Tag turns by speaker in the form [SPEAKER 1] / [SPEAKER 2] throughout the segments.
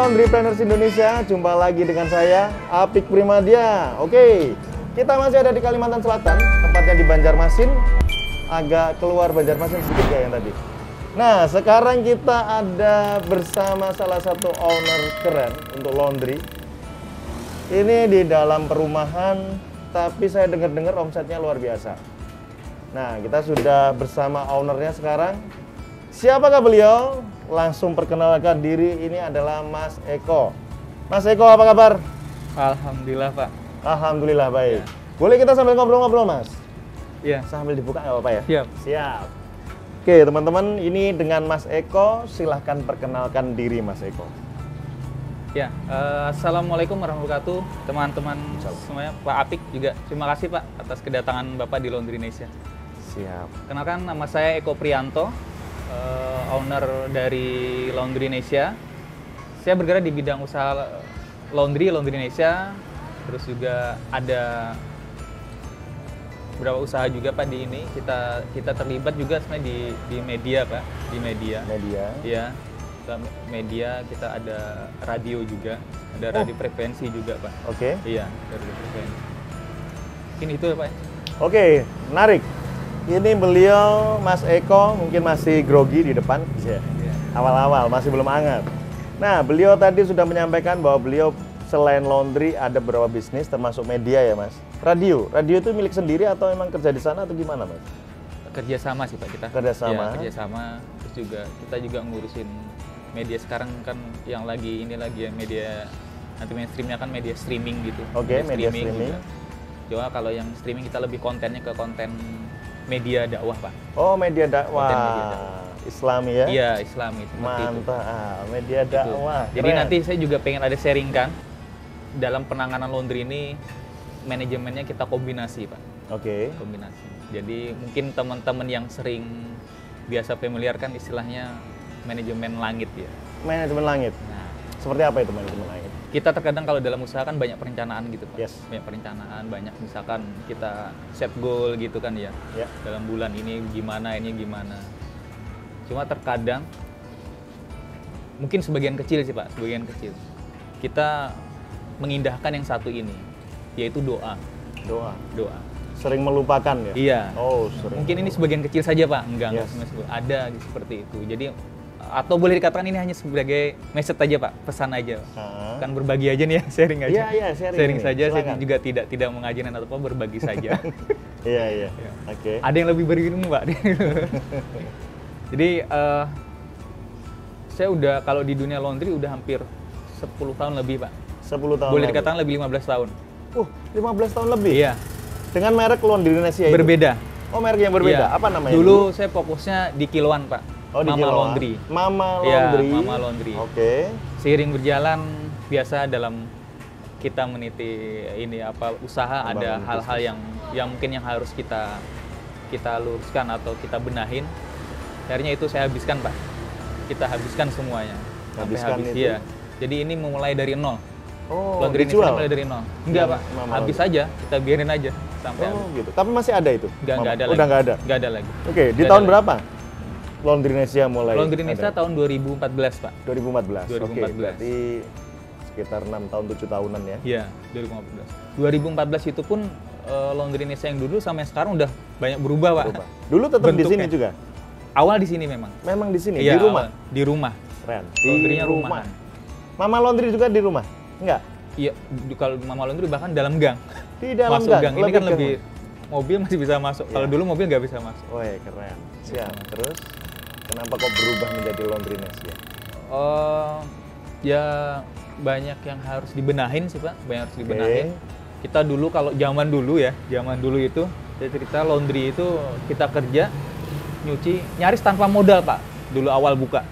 [SPEAKER 1] Laundrypreneurs Indonesia, jumpa lagi dengan saya, Apik Primadia. Oke, kita masih ada di Kalimantan Selatan, tepatnya di Banjarmasin. Agak keluar Banjarmasin sedikit kayak yang tadi. Nah, sekarang kita ada bersama salah satu owner keren untuk laundry. Ini di dalam perumahan, tapi saya dengar-dengar omsetnya luar biasa. Nah, kita sudah bersama ownernya sekarang. Siapakah beliau? Langsung perkenalkan diri, ini adalah Mas Eko. Mas Eko, apa kabar?
[SPEAKER 2] Alhamdulillah, Pak.
[SPEAKER 1] Alhamdulillah, baik.
[SPEAKER 2] Ya.
[SPEAKER 1] Boleh kita sambil ngobrol-ngobrol, Mas?
[SPEAKER 2] Iya.
[SPEAKER 1] Sambil dibuka nggak apa-apa ya?
[SPEAKER 2] Siap.
[SPEAKER 1] Siap. Oke, teman-teman, ini dengan Mas Eko. Silahkan perkenalkan diri, Mas Eko.
[SPEAKER 2] Ya, Assalamualaikum warahmatullahi wabarakatuh, teman-teman semuanya, Pak Apik juga. Terima kasih, Pak, atas kedatangan Bapak di Laundry Indonesia.
[SPEAKER 1] Siap.
[SPEAKER 2] Kenalkan, nama saya Eko Prianto, owner dari Laundry Indonesia. Saya bergerak di bidang usaha Laundry Indonesia. Terus juga ada beberapa usaha juga, Pak, di ini. Kita terlibat juga sebenarnya di media, Pak, di media.
[SPEAKER 1] Media.
[SPEAKER 2] Iya. Media, kita ada radio juga, ada radio frekuensi juga, Pak.
[SPEAKER 1] Oke.
[SPEAKER 2] Iya, radio frekuensi. Mungkin itu ya, Pak.
[SPEAKER 1] Oke, menarik. Ini beliau, Mas Eko, mungkin masih grogi di depan.
[SPEAKER 2] Iya.
[SPEAKER 1] Awal-awal, masih belum hangat. Nah, beliau tadi sudah menyampaikan bahwa beliau selain laundry ada beberapa bisnis, termasuk media ya, Mas. Radio itu milik sendiri atau emang kerja di sana atau gimana, Mas?
[SPEAKER 2] Kerjasama sih, Pak, kita.
[SPEAKER 1] Kerjasama.
[SPEAKER 2] Ya, kerjasama. Terus juga kita juga ngurusin media sekarang kan yang lagi ya media nanti mainstreamnya kan media streaming gitu.
[SPEAKER 1] Oke, media streaming.
[SPEAKER 2] Juga. Cuma kalau yang streaming kita lebih kontennya ke konten media dakwah, Pak.
[SPEAKER 1] Oh, media dakwah.
[SPEAKER 2] Konten media dakwah.
[SPEAKER 1] Islami ya?
[SPEAKER 2] Iya, Islami.
[SPEAKER 1] Mantap, media dakwah.
[SPEAKER 2] Jadi nanti saya juga pengen ada sharing kan dalam penanganan laundry ini, manajemennya kita kombinasi, Pak.
[SPEAKER 1] Oke.
[SPEAKER 2] Kombinasi. Jadi mungkin teman-teman yang sering biasa familiar kan istilahnya manajemen langit ya.
[SPEAKER 1] Manajemen langit.
[SPEAKER 2] Nah,
[SPEAKER 1] Seperti apa itu manajemen langit?
[SPEAKER 2] kita terkadang kalau dalam usaha kan banyak perencanaan gitu, Pak.
[SPEAKER 1] Yes.
[SPEAKER 2] Banyak perencanaan, banyak misalkan kita set goal gitu kan ya.
[SPEAKER 1] Ya.
[SPEAKER 2] Dalam bulan ini gimana, ini gimana. Cuma terkadang mungkin sebagian kecil sih, Pak, sebagian kecil. Kita mengindahkan yang satu ini, yaitu doa.
[SPEAKER 1] Doa.
[SPEAKER 2] Doa.
[SPEAKER 1] Sering melupakan ya?
[SPEAKER 2] Iya.
[SPEAKER 1] Oh, sering.
[SPEAKER 2] Mungkin ini sebagian kecil saja, Pak. Enggak
[SPEAKER 1] Yes.
[SPEAKER 2] semua ada seperti itu. Jadi atau boleh dikatakan ini hanya sebagai message aja, Pak, pesan aja.
[SPEAKER 1] Ah.
[SPEAKER 2] Kan berbagi aja nih ya, sharing aja.
[SPEAKER 1] Iya, iya, sharing ini.
[SPEAKER 2] saja. Saya
[SPEAKER 1] Silakan.
[SPEAKER 2] juga tidak mengajarkan atau apa, berbagi saja.
[SPEAKER 1] Iya, iya. Oke.
[SPEAKER 2] Ada yang lebih berilmu, Pak. Jadi saya udah kalau di dunia laundry udah hampir 10 tahun lebih, Pak.
[SPEAKER 1] 10 tahun
[SPEAKER 2] Boleh
[SPEAKER 1] lalu.
[SPEAKER 2] dikatakan lebih 15 tahun.
[SPEAKER 1] 15 tahun lebih?
[SPEAKER 2] Iya.
[SPEAKER 1] Dengan merek Laundry Indonesia itu?
[SPEAKER 2] Berbeda.
[SPEAKER 1] Oh, merek yang berbeda.
[SPEAKER 2] Iya.
[SPEAKER 1] Apa namanya?
[SPEAKER 2] Dulu saya fokusnya di kiloan, Pak.
[SPEAKER 1] Oh, di
[SPEAKER 2] Mama
[SPEAKER 1] Kiloan.
[SPEAKER 2] Laundry.
[SPEAKER 1] Mama
[SPEAKER 2] Iya,
[SPEAKER 1] Laundry.
[SPEAKER 2] Mama Laundry.
[SPEAKER 1] Oke.
[SPEAKER 2] Seiring berjalan biasa dalam kita meniti ini apa usaha, ada
[SPEAKER 1] Membangun
[SPEAKER 2] hal-hal yang mungkin yang harus kita luruskan atau kita benahin. Akhirnya itu saya habiskan, Pak. Kita habiskan semuanya. Sampai
[SPEAKER 1] Habiskan
[SPEAKER 2] habis.
[SPEAKER 1] itu?
[SPEAKER 2] Iya. Jadi ini memulai dari nol.
[SPEAKER 1] Oh,
[SPEAKER 2] Laundry ini
[SPEAKER 1] dijual?
[SPEAKER 2] mulai dari nol. Enggak, Pak.
[SPEAKER 1] Mama
[SPEAKER 2] Habis
[SPEAKER 1] Laundry.
[SPEAKER 2] aja, kita biarin aja sampai
[SPEAKER 1] Oh,
[SPEAKER 2] habis.
[SPEAKER 1] gitu. Tapi masih ada itu?
[SPEAKER 2] Enggak ada lagi.
[SPEAKER 1] Udah nggak ada?
[SPEAKER 2] Enggak ada lagi.
[SPEAKER 1] Oke, di
[SPEAKER 2] Nggak
[SPEAKER 1] tahun
[SPEAKER 2] ada
[SPEAKER 1] berapa Laundry Indonesia mulai?
[SPEAKER 2] Laundry Indonesia
[SPEAKER 1] ada?
[SPEAKER 2] tahun 2014, Pak.
[SPEAKER 1] 2014. Oke,
[SPEAKER 2] 2014.
[SPEAKER 1] berarti sekitar 6 tahun 7 tahunan ya.
[SPEAKER 2] Iya, 2014. 2014 itu pun Laundry Indonesia yang dulu sampai sekarang udah banyak berubah, Pak.
[SPEAKER 1] Berubah. Dulu tetap di sini
[SPEAKER 2] Bentuknya.
[SPEAKER 1] juga.
[SPEAKER 2] Awal di sini memang.
[SPEAKER 1] Memang di sini,
[SPEAKER 2] Iya,
[SPEAKER 1] di rumah.
[SPEAKER 2] awal. Di rumah.
[SPEAKER 1] Keren.
[SPEAKER 2] Laundry-nya
[SPEAKER 1] Di rumah.
[SPEAKER 2] rumahan.
[SPEAKER 1] Mama Laundry juga di rumah? Enggak.
[SPEAKER 2] Iya, kalau Mama Laundry bahkan dalam gang.
[SPEAKER 1] Di dalam
[SPEAKER 2] Masuk
[SPEAKER 1] gang.
[SPEAKER 2] Ini kan
[SPEAKER 1] ke-
[SPEAKER 2] lebih mobil masih bisa masuk. Kalau
[SPEAKER 1] Iya.
[SPEAKER 2] dulu mobil nggak bisa masuk.
[SPEAKER 1] Wih, keren. Siap. Terus kenapa kok berubah menjadi Laundry Indonesia?
[SPEAKER 2] Ya banyak yang harus dibenahin sih, Pak. Banyak harus dibenahin. Kita dulu kalau zaman dulu itu saya cerita laundry itu kita kerja nyuci nyaris tanpa modal, Pak. Dulu awal buka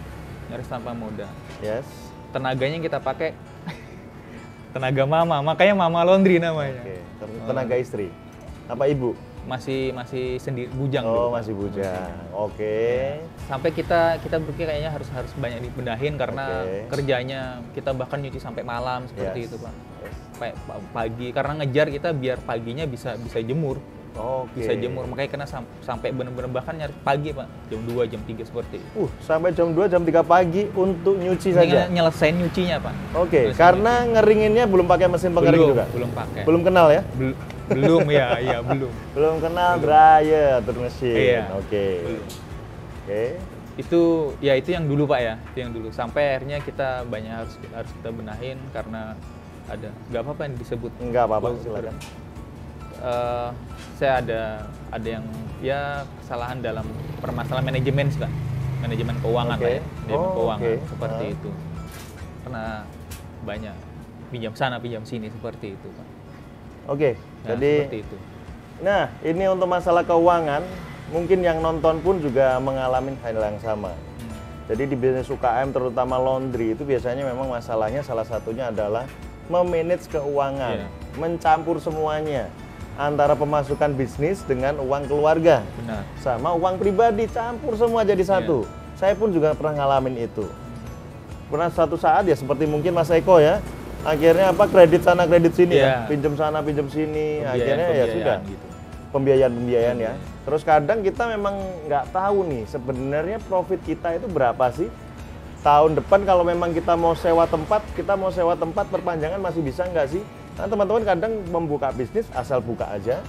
[SPEAKER 2] nyaris tanpa modal.
[SPEAKER 1] Yes.
[SPEAKER 2] Tenaganya kita pakai tenaga mama, makanya Mama Laundry namanya.
[SPEAKER 1] Oke. Tenaga istri. Apa ibu?
[SPEAKER 2] Masih sendiri bujang
[SPEAKER 1] Oh,
[SPEAKER 2] dulu, Pak.
[SPEAKER 1] masih bujang. Oke.
[SPEAKER 2] Sampai kita berpikir kayaknya harus banyak dibenahin karena
[SPEAKER 1] Oke.
[SPEAKER 2] kerjanya kita bahkan nyuci sampai malam seperti
[SPEAKER 1] Yes.
[SPEAKER 2] itu, Pak.
[SPEAKER 1] Yes.
[SPEAKER 2] Sampai pagi karena ngejar kita biar paginya bisa jemur.
[SPEAKER 1] Oke.
[SPEAKER 2] bisa jemur. Makanya kena sampai benar-benar bahkan nyari pagi Pak, jam 2, jam 3 seperti itu.
[SPEAKER 1] Sampai jam 2, jam 3 pagi untuk nyuci saja?
[SPEAKER 2] Nyelesain nyucinya Pak.
[SPEAKER 1] Oke, karena ngeringinnya belum pakai mesin pengering juga?
[SPEAKER 2] Belum pakai.
[SPEAKER 1] Belum kenal ya?
[SPEAKER 2] Belum ya, iya belum.
[SPEAKER 1] Belum kenal dryer atau mesin?
[SPEAKER 2] Iya.
[SPEAKER 1] Oke.
[SPEAKER 2] Belum.
[SPEAKER 1] Oke.
[SPEAKER 2] Itu yang dulu Pak ya, itu yang dulu. Sampai akhirnya kita banyak harus kita benahin karena nggak apa-apa yang disebut.
[SPEAKER 1] Nggak apa-apa, silakan.
[SPEAKER 2] Saya ada yang ya kesalahan dalam permasalahan manajemen sih Pak. Manajemen keuangan
[SPEAKER 1] Oke.
[SPEAKER 2] Pak ya. Manajemen keuangan seperti
[SPEAKER 1] Ah.
[SPEAKER 2] itu. Karena banyak pinjam sana pinjam sini seperti itu Pak.
[SPEAKER 1] Oke,
[SPEAKER 2] Nah,
[SPEAKER 1] jadi
[SPEAKER 2] seperti itu.
[SPEAKER 1] nah ini untuk masalah keuangan, mungkin yang nonton pun juga mengalami hal yang sama. Jadi di bisnis UKM terutama laundry itu biasanya memang masalahnya salah satunya adalah memanage keuangan,
[SPEAKER 2] Iya.
[SPEAKER 1] mencampur semuanya antara pemasukan bisnis dengan uang keluarga
[SPEAKER 2] Benar.
[SPEAKER 1] sama uang pribadi, campur semua jadi satu. Saya pun juga pernah ngalamin itu. Pernah suatu saat ya seperti mungkin Mas Eko ya, akhirnya kredit sana kredit sini ya, pinjam sana pinjam sini, akhirnya ya sudah
[SPEAKER 2] gitu.
[SPEAKER 1] pembiayaan ya. Terus kadang kita memang nggak tahu nih sebenarnya profit kita itu berapa sih. Tahun depan kalau memang kita mau sewa tempat perpanjangan masih bisa nggak sih? Nah teman-teman kadang membuka bisnis asal buka aja,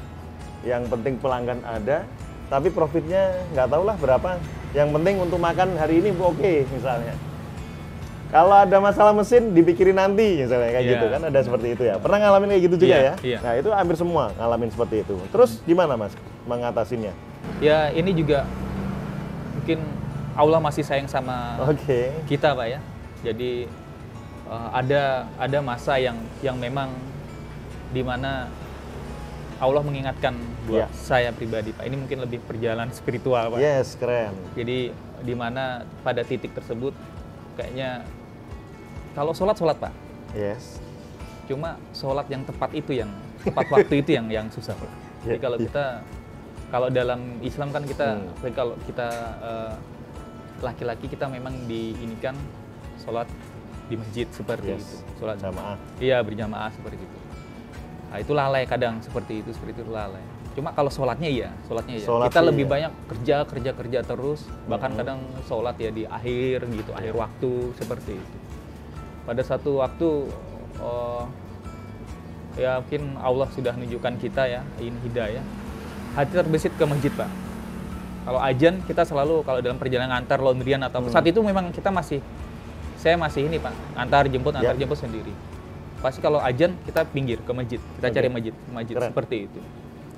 [SPEAKER 1] yang penting pelanggan ada, tapi profitnya nggak tahu lah berapa. Yang penting untuk makan hari ini oke misalnya. Kalau ada masalah mesin dipikirin nanti misalnya kayak gitu kan, ada seperti itu ya. Pernah ngalamin kayak gitu juga ya?
[SPEAKER 2] Iya.
[SPEAKER 1] Nah itu hampir semua ngalamin seperti itu. Terus gimana Mas mengatasinya?
[SPEAKER 2] Ya ini juga mungkin Allah masih sayang sama kita Pak ya. Jadi ada masa yang memang dimana Allah mengingatkan buat saya pribadi Pak. Ini mungkin lebih perjalanan spiritual Pak.
[SPEAKER 1] Yes, keren.
[SPEAKER 2] Jadi dimana pada titik tersebut kayaknya kalau sholat Pak.
[SPEAKER 1] Yes.
[SPEAKER 2] Cuma sholat yang tepat waktu itu yang susah Pak. Jadi kalau dalam Islam kan kalau kita laki-laki kita memang diinikan sholat di masjid seperti itu, sholat
[SPEAKER 1] jamaah.
[SPEAKER 2] Iya berjamaah seperti itu. Nah itu lalai kadang seperti itu lalai. Cuma kalau sholatnya kita lebih banyak kerja terus, bahkan kadang sholat ya di akhir gitu, akhir waktu seperti itu. Pada satu waktu ya mungkin Allah sudah menunjukkan kita ya, ingin hidayah, hati terbesit ke masjid Pak. Kalau ajan kita selalu kalau dalam perjalanan antar laundryan atau saat itu memang saya masih ini Pak, antar jemput sendiri. Pasti kalau ajan kita pinggir ke masjid, kita cari masjid seperti itu.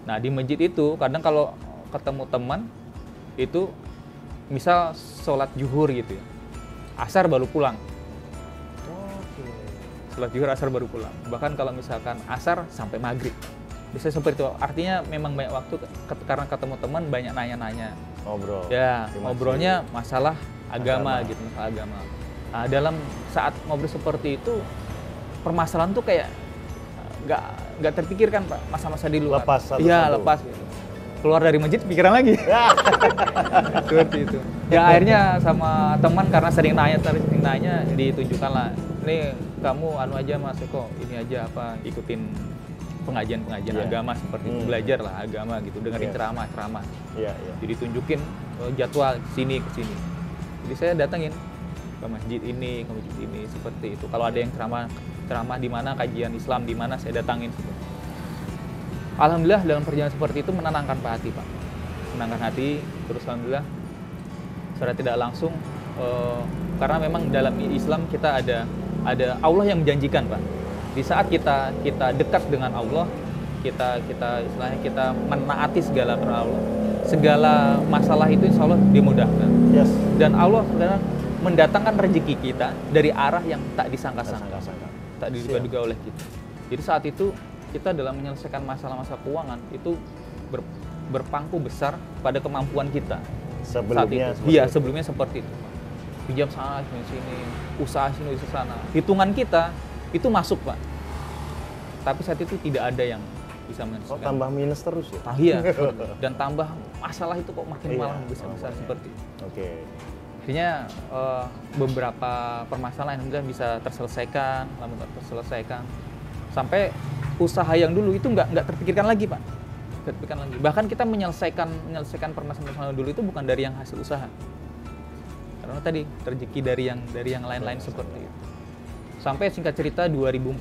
[SPEAKER 2] Nah di masjid itu kadang kalau ketemu teman itu misal sholat zuhur gitu ya, asar baru pulang. Sholat zuhur asar baru pulang. Bahkan kalau misalkan asar sampai maghrib. Bisa seperti itu. Artinya memang banyak waktu karena ketemu teman banyak nanya-nanya.
[SPEAKER 1] Ngobrol.
[SPEAKER 2] Ya, ngobrolnya masalah agama gitu, masalah agama. Nah, dalam saat ngobrol seperti itu permasalahan tuh kayak nggak terpikirkan Pak, masa-masa di luar.
[SPEAKER 1] Lepas satu-satu.
[SPEAKER 2] Iya, lepas gitu. Keluar dari masjid pikiran lagi. Seperti itu. Ya akhirnya sama teman karena sering nanya ditunjukkan lah. Ini kamu aja Mas Eko, ini aja ikutin pengajian agama seperti itu, belajar lah agama gitu, dengerin ceramah. Jadi tunjukin jadwal ke sini. Jadi saya datengin ke masjid ini seperti itu. Kalau ada yang ceramah di mana, kajian Islam di mana, saya datangin. Alhamdulillah dalam perjalanan seperti itu menenangkan hati Pak. Menenangkan hati, terus alhamdulillah secara tidak langsung karena memang dalam Islam kita ada Allah yang menjanjikan Pak. Di saat kita dekat dengan Allah, kita istilahnya kita menaati segala perintah Allah, segala masalah itu insya Allah dimudahkan.
[SPEAKER 1] Yes.
[SPEAKER 2] Dan Allah sebenarnya mendatangkan rezeki kita dari arah yang tak disangka-sangka, tak diduga-duga oleh kita. Jadi saat itu kita dalam menyelesaikan masalah-masalah keuangan itu berpangku besar pada kemampuan kita. Sebelumnya seperti itu. Pinjam sana sini, usaha sini sana. Hitungan kita itu masuk Pak, tapi saat itu tidak ada yang bisa menyelesaikan.
[SPEAKER 1] Tambah minus terus ya?
[SPEAKER 2] Iya, dan tambah masalah itu kok makin malah besar seperti itu. Akhirnya beberapa permasalahan alhamdulillah bisa terselesaikan, sampai usaha yang dulu itu nggak terpikirkan lagi Pak. sertifikat lagi. Bahkan kita menyelesaikan permasalahan dulu itu bukan dari yang hasil usaha. Karena tadi rezeki dari yang lain-lain seperti itu. Sampai singkat cerita 2015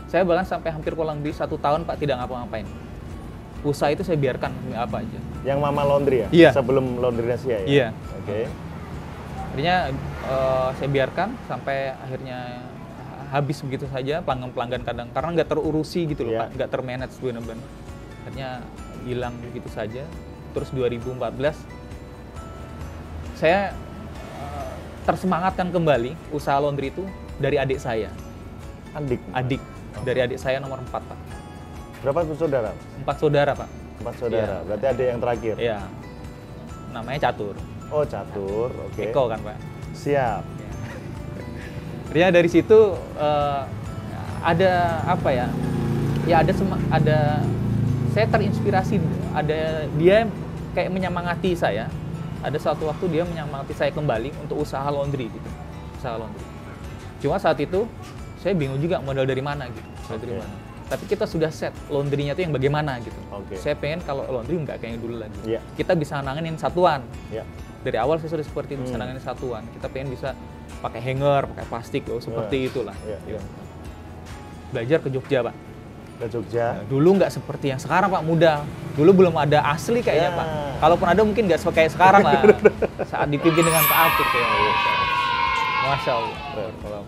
[SPEAKER 2] saya bahkan sampai hampir kurang lebih 1 tahun Pak tidak ngapa-ngapain. Usaha itu saya biarkan apa aja.
[SPEAKER 1] Yang Mama Laundry ya?
[SPEAKER 2] Iya.
[SPEAKER 1] Sebelum Laundry Nesia ya?
[SPEAKER 2] Iya.
[SPEAKER 1] Oke.
[SPEAKER 2] Akhirnya saya biarkan sampai akhirnya habis begitu saja pelanggan-pelanggan kadang karena nggak terurusi gitu loh
[SPEAKER 1] Iya.
[SPEAKER 2] Pak, nggak termanage benar-benar. Akhirnya hilang begitu saja. Terus 2014 saya tersemangatkan kembali usaha laundry itu dari adik saya. Adik. Dari adik saya nomor 4 Pak.
[SPEAKER 1] Berapa saudara?
[SPEAKER 2] 4 saudara Pak.
[SPEAKER 1] 4 saudara.
[SPEAKER 2] Iya.
[SPEAKER 1] Berarti adik yang terakhir.
[SPEAKER 2] Iya. Namanya Catur.
[SPEAKER 1] Oh, Catur. Oke.
[SPEAKER 2] Eko kan Pak.
[SPEAKER 1] Siap.
[SPEAKER 2] Akhirnya dari situ ada apa ya? Ya ada saya terinspirasi, ada dia kayak menyemangati saya. Ada suatu waktu dia menyemangati saya kembali untuk usaha laundry gitu. Usaha laundry. Cuma saat itu saya bingung juga modal dari mana gitu. Dari mana. Tapi kita sudah set laundry-nya itu yang bagaimana gitu. Saya pengen kalau laundry nggak kayak dulu lagi.
[SPEAKER 1] Yeah.
[SPEAKER 2] Kita bisa nanganin satuan.
[SPEAKER 1] Yeah.
[SPEAKER 2] Dari awal saya sudah seperti itu, bisa nanganin satuan. Kita pengen bisa pakai hanger, pakai plastik, seperti itulah.
[SPEAKER 1] Yeah.
[SPEAKER 2] Belajar ke Jogja Pak.
[SPEAKER 1] Ke Jogja.
[SPEAKER 2] Nah, dulu nggak seperti yang sekarang Pak, mudah. Dulu belum ada asli kayaknya Pak. Kalaupun ada mungkin nggak kayak sekarang lah. Saat dipimpin dengan Pak Apik ya. Masya Allah.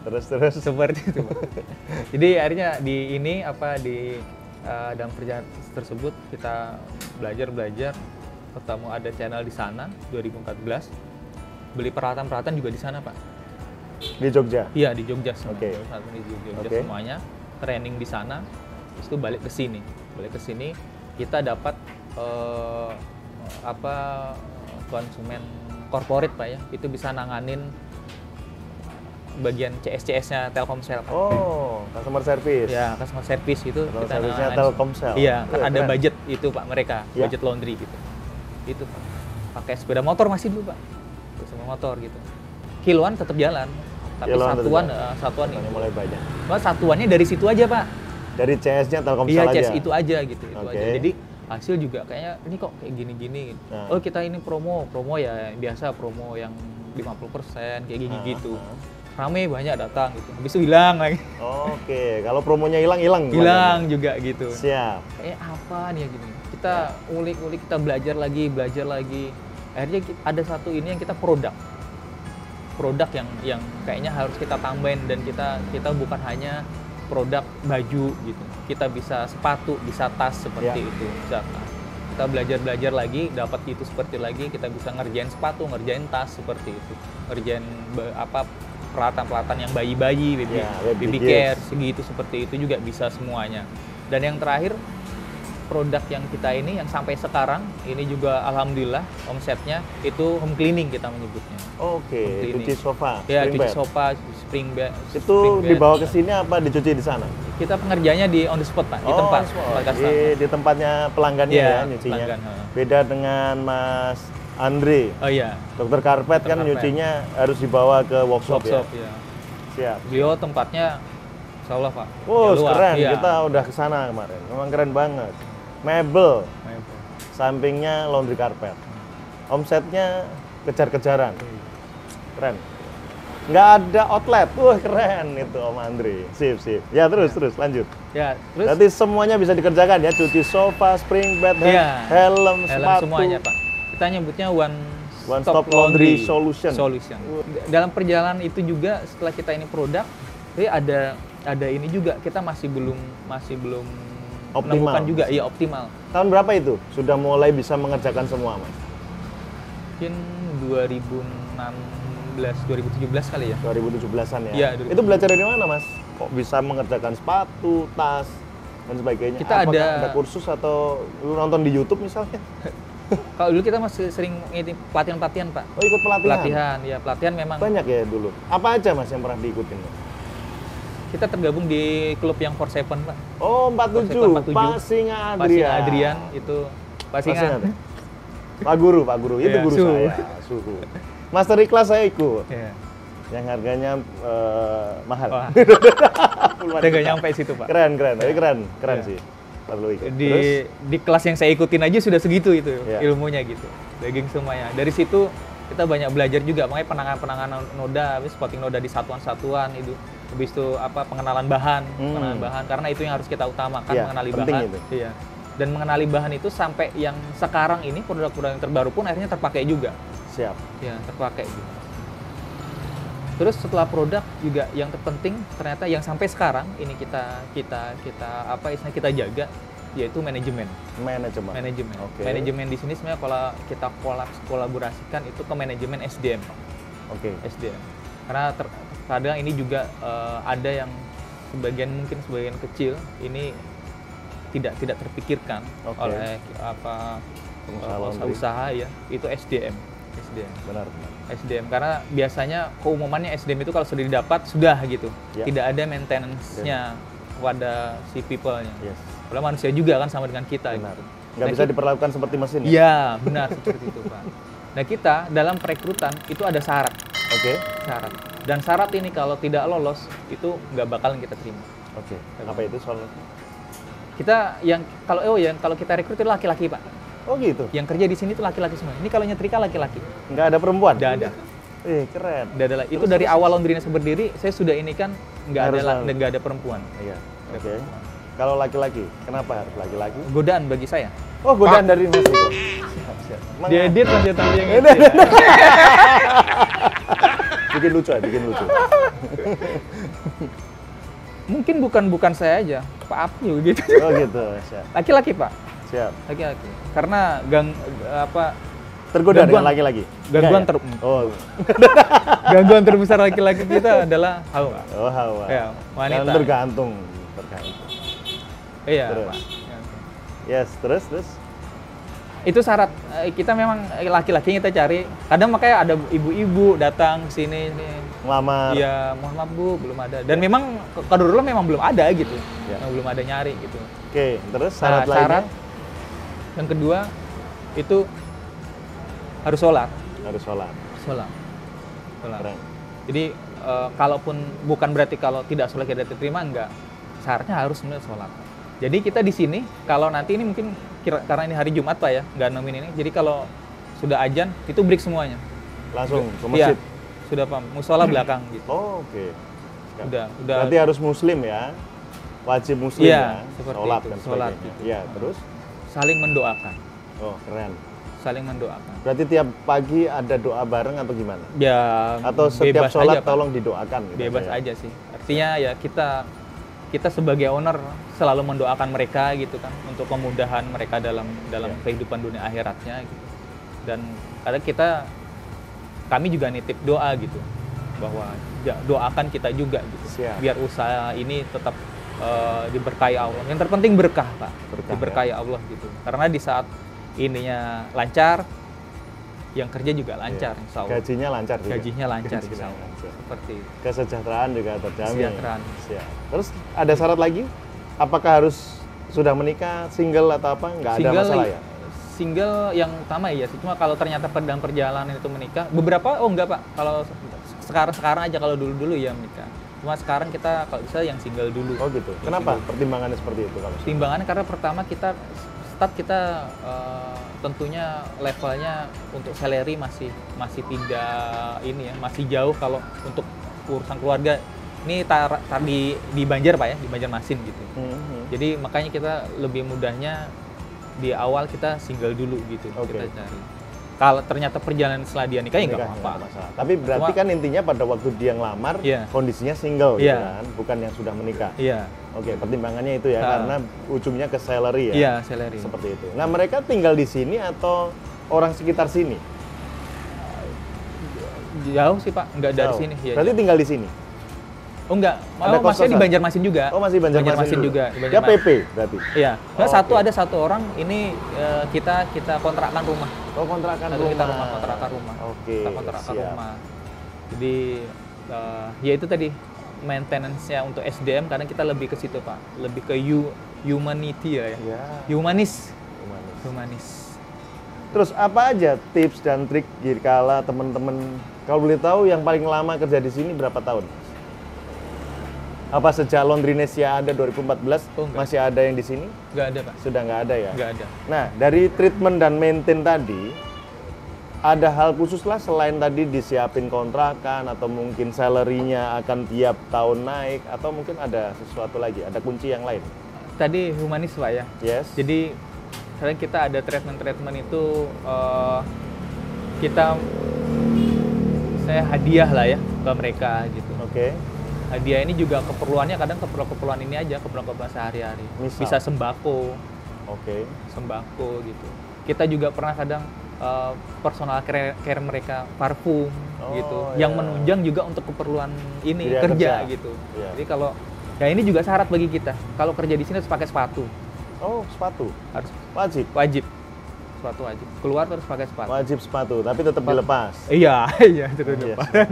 [SPEAKER 1] Terus.
[SPEAKER 2] Seperti itu Pak. Jadi akhirnya di dalam perjalanan tersebut kita belajar. Ketemu ada channel di sana 2014. Beli peralatan juga di sana Pak.
[SPEAKER 1] Di Jogja?
[SPEAKER 2] Iya di Jogja semua.
[SPEAKER 1] Oke.
[SPEAKER 2] Di Jogja semuanya. Training di sana. Terus itu balik ke sini kita dapat konsumen korporat Pak ya. Itu bisa nanganin bagian CS-nya Telkomsel.
[SPEAKER 1] Oh, customer service.
[SPEAKER 2] Ya, customer service itu
[SPEAKER 1] customer
[SPEAKER 2] kita
[SPEAKER 1] service-nya
[SPEAKER 2] nanganin.
[SPEAKER 1] Telkomsel.
[SPEAKER 2] Iya, kan ada
[SPEAKER 1] keren.
[SPEAKER 2] budget itu Pak mereka, budget laundry gitu. Itu Pak. Pakai sepeda motor masih dulu Pak. Sepeda motor gitu. Kiloan tetap jalan. Tapi satuan ini
[SPEAKER 1] mulai banyak.
[SPEAKER 2] Pak, satuannya dari situ aja Pak.
[SPEAKER 1] Dari CS-nya Telkomsel aja?
[SPEAKER 2] Iya, CS itu aja gitu. Itu
[SPEAKER 1] Oke.
[SPEAKER 2] aja. Jadi hasil juga kayaknya ini kok kayak gini-gini. Oh kita ini promo ya biasa promo yang 50% kayak gini gitu. Rame banyak datang gitu. Habis itu hilang lagi.
[SPEAKER 1] Oke, kalau promonya hilang
[SPEAKER 2] Hilang juga gitu.
[SPEAKER 1] Siap.
[SPEAKER 2] Kayak apa nih ya gini. Kita ulik-ulik, kita belajar lagi. Akhirnya ada satu ini yang kita produk yang kayaknya harus kita tambahin dan kita bukan hanya produk baju gitu. Kita bisa sepatu, bisa tas seperti itu. Bisa tas. Kita belajar lagi, dapat itu seperti lagi, kita bisa ngerjain sepatu, ngerjain tas seperti itu. Ngerjain peralatan-peralatan yang bayi-baby, baby care, segitu seperti itu juga bisa semuanya. Dan yang terakhir produk yang kita ini yang sampai sekarang ini juga alhamdulillah omsetnya itu home cleaning kita menyebutnya.
[SPEAKER 1] Oke, cuci sofa.
[SPEAKER 2] Ya, cuci sofa, spring bed.
[SPEAKER 1] Itu dibawa ke sini apa dicuci di sana?
[SPEAKER 2] Kita pengerjanya di on the spot Pak, di tempat.
[SPEAKER 1] Di tempatnya pelanggannya ya nyucinya. Beda dengan Mas Andre.
[SPEAKER 2] Oh iya.
[SPEAKER 1] Dokter karpet kan nyucinya harus dibawa ke workshop ya. Siap.
[SPEAKER 2] Beliau tempatnya Insya Allah Pak.
[SPEAKER 1] Oh, keren. Kita udah ke sana kemarin. Memang keren banget. Mebel. Sampingnya laundry karpet. Omsetnya kejar-kejaran. Keren. Nggak ada outlet. Wah, keren itu Om Andre. Sip. Ya, terus lanjut.
[SPEAKER 2] Ya, terus.
[SPEAKER 1] Berarti semuanya bisa dikerjakan ya, cuci sofa, spring bed, helm, sepatu.
[SPEAKER 2] Semuanya Pak. Kita nyebutnya one
[SPEAKER 1] stop laundry solution.
[SPEAKER 2] Dalam perjalanan itu juga setelah kita ini produk, jadi ada ini juga kita masih belum
[SPEAKER 1] optimal
[SPEAKER 2] juga, iya optimal.
[SPEAKER 1] Tahun berapa itu sudah mulai bisa mengerjakan semua Mas?
[SPEAKER 2] Mungkin 2017 kali ya.
[SPEAKER 1] 2017-an ya.
[SPEAKER 2] Iya,
[SPEAKER 1] itu belajar dari mana Mas? Kok bisa mengerjakan sepatu, tas dan sebagainya?
[SPEAKER 2] Kita
[SPEAKER 1] ada kursus atau lu nonton di YouTube misalnya?
[SPEAKER 2] Kalau dulu kita masih sering ini pelatihan Pak.
[SPEAKER 1] Oh, ikut pelatihan?
[SPEAKER 2] Pelatihan memang.
[SPEAKER 1] Banyak ya dulu. Apa aja Mas yang pernah diikutin?
[SPEAKER 2] Kita tergabung di klub yang 47 Pak.
[SPEAKER 1] Oh, 47. Pasingan Adrian
[SPEAKER 2] itu Pasingan.
[SPEAKER 1] Pak Guru itu guru saya. Suhu. Master ikhlas saya ikut. Yang harganya mahal.
[SPEAKER 2] Saya nggak nyampe situ Pak.
[SPEAKER 1] Keren. Tapi keren sih. Perlu ikut.
[SPEAKER 2] Di kelas yang saya ikutin aja sudah segitu itu
[SPEAKER 1] Iya.
[SPEAKER 2] ilmunya gitu. Daging semuanya. Dari situ kita banyak belajar juga, makanya penanganan noda, habis spotting noda di satuan-satuan itu. Habis itu pengenalan bahan, karena itu yang harus kita utamakan,
[SPEAKER 1] Iya,
[SPEAKER 2] mengenali
[SPEAKER 1] penting
[SPEAKER 2] bahan.
[SPEAKER 1] itu.
[SPEAKER 2] Iya. Dan mengenali bahan itu sampai yang sekarang ini produk-produk yang terbaru pun akhirnya terpakai juga.
[SPEAKER 1] Siap.
[SPEAKER 2] Ya, terpakai juga. Terus setelah produk juga yang terpenting ternyata yang sampai sekarang ini kita istilahnya kita jaga, yaitu manajemen. Manajemen.
[SPEAKER 1] Oke.
[SPEAKER 2] Manajemen di sini sebenarnya kalau kita kolaborasikan itu ke manajemen SDM.
[SPEAKER 1] Oke.
[SPEAKER 2] SDM. Karena kadang ini juga ada yang sebagian kecil ini tidak terpikirkan
[SPEAKER 1] Oke.
[SPEAKER 2] oleh
[SPEAKER 1] Pengusaha
[SPEAKER 2] usaha ya, itu SDM.
[SPEAKER 1] Benar.
[SPEAKER 2] SDM karena biasanya keumumannya SDM itu kalau sudah didapat sudah gitu.
[SPEAKER 1] Ya.
[SPEAKER 2] Tidak ada maintenance-nya pada si people-nya.
[SPEAKER 1] Yes.
[SPEAKER 2] Padahal manusia juga kan sama dengan kita
[SPEAKER 1] Benar.
[SPEAKER 2] gitu.
[SPEAKER 1] Nggak bisa diperlakukan seperti mesin ya?
[SPEAKER 2] Iya, benar seperti itu, Pak. Nah, kita dalam perekrutan itu ada syarat.
[SPEAKER 1] Oke.
[SPEAKER 2] Syarat. Dan syarat ini kalau tidak lolos itu nggak bakalan kita terima.
[SPEAKER 1] Oke. Apa itu soalnya?
[SPEAKER 2] Kita kalau kita rekrut itu laki-laki, Pak.
[SPEAKER 1] Oh gitu?
[SPEAKER 2] Yang kerja di sini itu laki-laki semua. Ini kalau nyetrika laki-laki.
[SPEAKER 1] Nggak ada perempuan?
[SPEAKER 2] Nggak ada.
[SPEAKER 1] Keren.
[SPEAKER 2] Nggak ada. Itu dari awal Laundry Indonesia berdiri, saya sudah ini kan
[SPEAKER 1] Harus
[SPEAKER 2] nggak ada perempuan.
[SPEAKER 1] Iya. Oke. Kalau laki-laki, kenapa harus laki-laki?
[SPEAKER 2] Godaan bagi saya.
[SPEAKER 1] Oh, godaan dari Mas Niko. Siap.
[SPEAKER 2] Diedit lanjut yang
[SPEAKER 1] Ini.
[SPEAKER 2] itu. Ya.
[SPEAKER 1] Bikin lucu ya, bikin lucu.
[SPEAKER 2] Mungkin bukan saya aja, Pak Abdul gitu.
[SPEAKER 1] Oh gitu, siap.
[SPEAKER 2] Laki-laki, Pak.
[SPEAKER 1] Siap.
[SPEAKER 2] Laki-laki. Karena
[SPEAKER 1] Tergoda dengan
[SPEAKER 2] Gangguan.
[SPEAKER 1] laki-laki?
[SPEAKER 2] Gangguan
[SPEAKER 1] Nggak ya? Oh,
[SPEAKER 2] gangguan terbesar laki-laki kita adalah hawa.
[SPEAKER 1] oh Hawa.
[SPEAKER 2] Ya, wanita.
[SPEAKER 1] Dan tergantung.
[SPEAKER 2] Iya,
[SPEAKER 1] Terus.
[SPEAKER 2] Pak.
[SPEAKER 1] Yes, terus.
[SPEAKER 2] Itu syarat kita memang laki-laki yang kita cari. Kadang makanya ada ibu-ibu datang sini
[SPEAKER 1] Ngelamar.
[SPEAKER 2] Iya, mohon maaf Bu, belum ada. Dan memang kalau dulu memang belum ada gitu.
[SPEAKER 1] Ya.
[SPEAKER 2] Belum ada nyari gitu.
[SPEAKER 1] Oke, terus
[SPEAKER 2] Nah,
[SPEAKER 1] syarat lainnya?
[SPEAKER 2] syarat yang kedua itu harus sholat.
[SPEAKER 1] Harus sholat.
[SPEAKER 2] Sholat.
[SPEAKER 1] Keren.
[SPEAKER 2] Jadi kalaupun bukan berarti kalau tidak sholat tidak diterima, enggak. Syaratnya harus benar sholat. Jadi kita di sini kalau nanti ini mungkin karena ini hari Jumat Pak ya, nggak nemuin ini. Jadi kalau sudah azan itu break semuanya.
[SPEAKER 1] Langsung ke
[SPEAKER 2] Iya,
[SPEAKER 1] masjid?
[SPEAKER 2] sudah Pak. Musola belakang gitu.
[SPEAKER 1] Oh, oke. Siap.
[SPEAKER 2] Udah.
[SPEAKER 1] Berarti harus muslim ya? Wajib muslim
[SPEAKER 2] Iya,
[SPEAKER 1] ya?
[SPEAKER 2] seperti
[SPEAKER 1] Sholat
[SPEAKER 2] itu,
[SPEAKER 1] kan
[SPEAKER 2] sholat
[SPEAKER 1] sebagainya.
[SPEAKER 2] gitu.
[SPEAKER 1] Iya, terus?
[SPEAKER 2] Saling mendoakan.
[SPEAKER 1] Oh, keren.
[SPEAKER 2] Saling mendoakan.
[SPEAKER 1] Berarti tiap pagi ada doa bareng atau gimana?
[SPEAKER 2] Ya,
[SPEAKER 1] Atau setiap
[SPEAKER 2] bebas
[SPEAKER 1] sholat
[SPEAKER 2] aja, Pak.
[SPEAKER 1] tolong didoakan? Gitu
[SPEAKER 2] Bebas
[SPEAKER 1] ya?
[SPEAKER 2] aja sih. Artinya ya kita sebagai owner selalu mendoakan mereka gitu kan untuk kemudahan mereka dalam
[SPEAKER 1] Ya.
[SPEAKER 2] kehidupan dunia akhiratnya gitu. Dan kadang kami juga nitip doa gitu bahwa ya, doakan kita juga gitu.
[SPEAKER 1] Siap.
[SPEAKER 2] Biar usaha ini tetap diberkahi Allah. Yang terpenting berkah, Pak.
[SPEAKER 1] Berkah,
[SPEAKER 2] Diberkahi Allah gitu. Karena di saat ininya lancar, yang kerja juga lancar,
[SPEAKER 1] Iya.
[SPEAKER 2] insya Allah.
[SPEAKER 1] Gajinya lancar juga?
[SPEAKER 2] Gajinya lancar,
[SPEAKER 1] Gajinya
[SPEAKER 2] insya Allah.
[SPEAKER 1] lancar.
[SPEAKER 2] Seperti itu.
[SPEAKER 1] Kesejahteraan juga terjamin.
[SPEAKER 2] Kesejahteraan.
[SPEAKER 1] Siap. Terus ada syarat lagi? Apakah harus sudah menikah, single atau apa? Nggak ada masalah ya?
[SPEAKER 2] Single yang utama ya sih. Cuma kalau ternyata dalam perjalanan itu menikah, beberapa enggak Pak. Kalau sekarang aja, kalau dulu ya menikah. Cuma sekarang kita kalau bisa yang single dulu.
[SPEAKER 1] Oh gitu.
[SPEAKER 2] Yang
[SPEAKER 1] Kenapa
[SPEAKER 2] single.
[SPEAKER 1] pertimbangannya seperti itu kalau?
[SPEAKER 2] Timbangannya karena pertama kita tentunya levelnya untuk salary masih tidak ini ya, masih jauh kalau untuk urusan keluarga. Ini di Banjar Pak ya, di Banjarmasin gitu. Jadi makanya kita lebih mudahnya di awal kita single dulu gitu.
[SPEAKER 1] Oke.
[SPEAKER 2] Kita cari. Kalau ternyata perjalanan setelah dia nikah ya nggak
[SPEAKER 1] Nikah,
[SPEAKER 2] apa-apa.
[SPEAKER 1] nggak masalah. Tapi berarti
[SPEAKER 2] Cuma-
[SPEAKER 1] kan intinya pada waktu dia ngelamar,
[SPEAKER 2] Iya.
[SPEAKER 1] kondisinya single gitu
[SPEAKER 2] Iya.
[SPEAKER 1] kan, bukan yang sudah menikah.
[SPEAKER 2] Iya.
[SPEAKER 1] Oke, pertimbangannya itu ya,
[SPEAKER 2] Nah.
[SPEAKER 1] karena ujungnya ke salary ya.
[SPEAKER 2] Iya, salary.
[SPEAKER 1] Seperti itu. Nah, mereka tinggal di sini atau orang sekitar sini?
[SPEAKER 2] Jauh sih Pak, nggak dari
[SPEAKER 1] Jauh.
[SPEAKER 2] sini. Ya,
[SPEAKER 1] Berarti
[SPEAKER 2] jauh.
[SPEAKER 1] tinggal di sini?
[SPEAKER 2] Oh enggak,
[SPEAKER 1] Ada
[SPEAKER 2] maksudnya di
[SPEAKER 1] kos-kosan?
[SPEAKER 2] Banjarmasin juga.
[SPEAKER 1] Oh, masih Banjarmasin dulu.
[SPEAKER 2] juga. Di
[SPEAKER 1] Dia
[SPEAKER 2] Banjarmasin.
[SPEAKER 1] PP berarti?
[SPEAKER 2] Iya. Nah,
[SPEAKER 1] Oh,
[SPEAKER 2] ada satu orang ini kita kontrakkan rumah.
[SPEAKER 1] Oh, kontrakan
[SPEAKER 2] Satu
[SPEAKER 1] rumah.
[SPEAKER 2] kita kontrakan rumah.
[SPEAKER 1] Oke,
[SPEAKER 2] Kita kontrakkan
[SPEAKER 1] siap.
[SPEAKER 2] rumah. Jadi ya itu tadi maintenance-nya untuk SDM karena kita lebih ke situ Pak, lebih ke humanity ya.
[SPEAKER 1] Ya,
[SPEAKER 2] Humanis.
[SPEAKER 1] humanis.
[SPEAKER 2] Humanis.
[SPEAKER 1] Terus apa aja tips dan trik jika teman-teman kalau boleh tahu yang paling lama kerja di sini berapa tahun? Apa sejak Laundrynesia ada 2014
[SPEAKER 2] Oh, enggak.
[SPEAKER 1] masih ada yang di sini?
[SPEAKER 2] Nggak ada, Pak.
[SPEAKER 1] Sudah nggak ada ya?
[SPEAKER 2] Nggak ada.
[SPEAKER 1] Nah, dari treatment dan maintain tadi, ada hal khusus lah selain tadi disiapin kontrakan atau mungkin salary-nya akan tiap tahun naik atau mungkin ada sesuatu lagi, ada kunci yang lain.
[SPEAKER 2] Tadi humanis, Pak ya.
[SPEAKER 1] Yes.
[SPEAKER 2] Jadi sekarang kita ada treatment itu kita saya hadiah lah ya ke mereka gitu.
[SPEAKER 1] Oke.
[SPEAKER 2] Hadiah ini juga keperluannya kadang keperluan ini aja, keperluan sehari-hari.
[SPEAKER 1] Misal?
[SPEAKER 2] Bisa sembako,
[SPEAKER 1] Oke.
[SPEAKER 2] sembako gitu. Kita juga pernah kadang personal care mereka parfum
[SPEAKER 1] Oh,
[SPEAKER 2] gitu,
[SPEAKER 1] ya.
[SPEAKER 2] yang menunjang juga untuk keperluan ini
[SPEAKER 1] Biaya
[SPEAKER 2] kerja
[SPEAKER 1] kerja.
[SPEAKER 2] gitu.
[SPEAKER 1] Iya.
[SPEAKER 2] Jadi kalau ya ini juga syarat bagi kita. Kalau kerja di sini harus pakai sepatu,
[SPEAKER 1] Oh, sepatu.
[SPEAKER 2] harus
[SPEAKER 1] Wajib.
[SPEAKER 2] wajib. Sepatu wajib. Keluar harus pakai sepatu.
[SPEAKER 1] Wajib sepatu, tapi tetap dilepas.
[SPEAKER 2] Iya, iya itu
[SPEAKER 1] Iya.
[SPEAKER 2] depan.